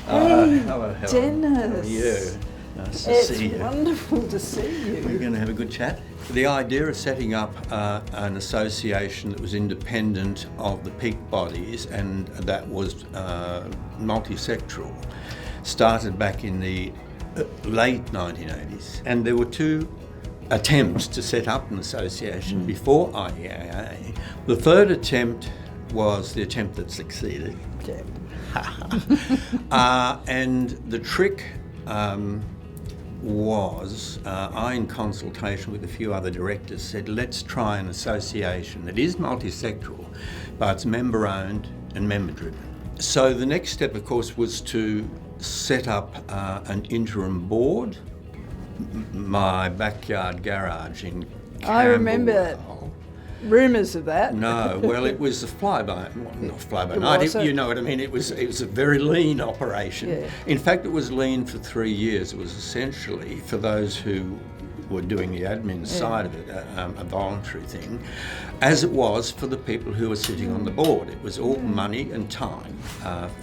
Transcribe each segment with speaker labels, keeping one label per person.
Speaker 1: Hello, Helen.
Speaker 2: Dennis.
Speaker 1: How are you? Nice to see you.
Speaker 2: It's wonderful to see you.
Speaker 1: We're going to have a good chat. The idea of setting up an association that was independent of the peak bodies and that was multisectoral started back in the late 1980s. And there were two attempts to set up an association before IEAA. The third attempt was the attempt that succeeded. And the trick was, I in consultation with a few other directors said, let's try an association that is multisectoral, but it's member-owned and member-driven. So the next step, of course, was to set up an interim board. My backyard garage in Camberwell.
Speaker 2: I remember rumours of that.
Speaker 1: No, well, it was a not fly-by-night,
Speaker 2: was
Speaker 1: you know what I mean, it was a very lean operation.
Speaker 2: Yeah.
Speaker 1: In fact, it was lean for 3 years. It was essentially, for those who were doing the admin side of it, a voluntary thing, as it was for the people who were sitting on the board. It was all money and time.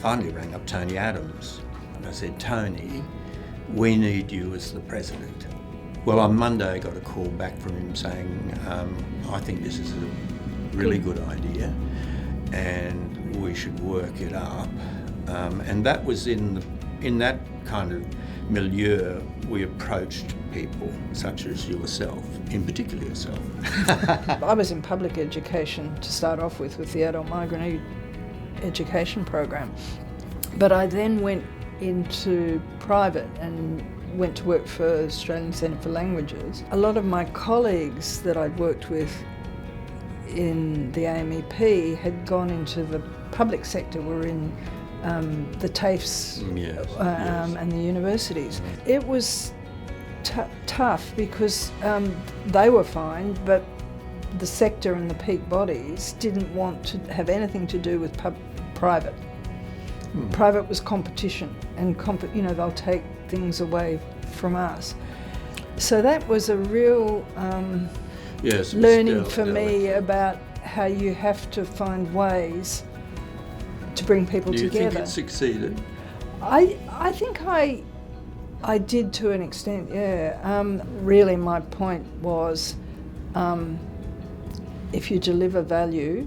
Speaker 1: Finally rang up Tony Adams, and I said, Tony, we need you as the president. Well, on Monday I got a call back from him saying, I think this is a really good idea and we should work it up. And that was in that kind of milieu we approached people such as yourself, in particular yourself.
Speaker 2: I was in public education to start off with the adult migrant education program. But I then went into private and went to work for Australian Centre for Languages. A lot of my colleagues that I'd worked with in the AMEP had gone into the public sector, were in the TAFEs and the universities. It was tough because they were fine, but the sector and the peak bodies didn't want to have anything to do with private. Private was competition, and they'll take things away from us. So that was a real learning for me about how you have to find ways to bring people together.
Speaker 1: Do you think it succeeded?
Speaker 2: I think I did to an extent, yeah. Really my point was if you deliver value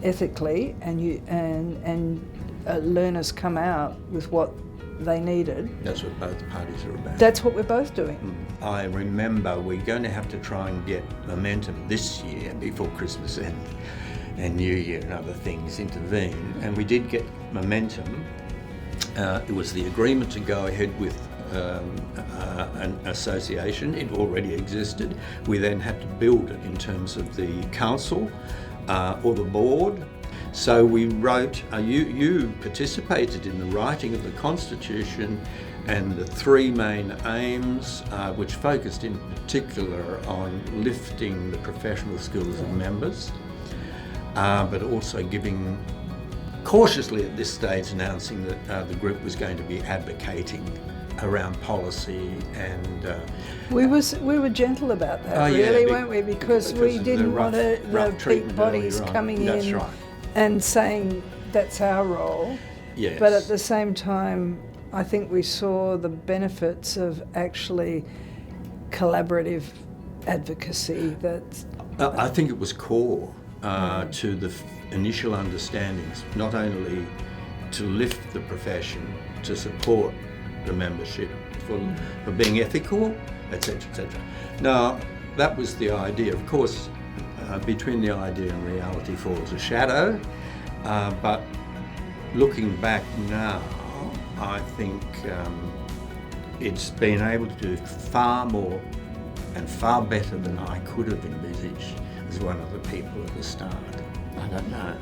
Speaker 2: ethically and learners come out with what they needed.
Speaker 1: That's what both parties are about.
Speaker 2: That's what we're both doing.
Speaker 1: I remember we're going to have to try and get momentum this year before Christmas and New Year and other things intervene, and we did get momentum. It was the agreement to go ahead with an association. It already existed. We then had to build it in terms of the council or the board. So we wrote, you participated in the writing of the Constitution and the three main aims, which focused in particular on lifting the professional skills of members, but also giving, cautiously at this stage, announcing that the group was going to be advocating around policy and...
Speaker 2: We were gentle about that, weren't we? Because we didn't want the peak bodies coming in and saying that's our role.
Speaker 1: Yes.
Speaker 2: But at the same time, I think we saw the benefits of actually collaborative advocacy.
Speaker 1: I think it was core to the initial understandings, not only to lift the profession, to support the membership, for being ethical, etc., etc. Now, that was the idea. Of course, between the idea and reality falls a shadow, but looking back now, I think it's been able to do far more and far better than I could have envisaged as one of the people at the start. I don't know.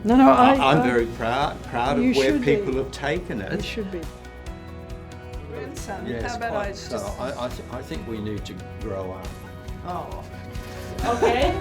Speaker 2: No,
Speaker 1: I'm very proud of where people have taken it.
Speaker 2: You should be. Grandson,
Speaker 1: yes,
Speaker 2: how about
Speaker 1: quite so. I think we need to grow up.
Speaker 2: Oh.
Speaker 3: Okay.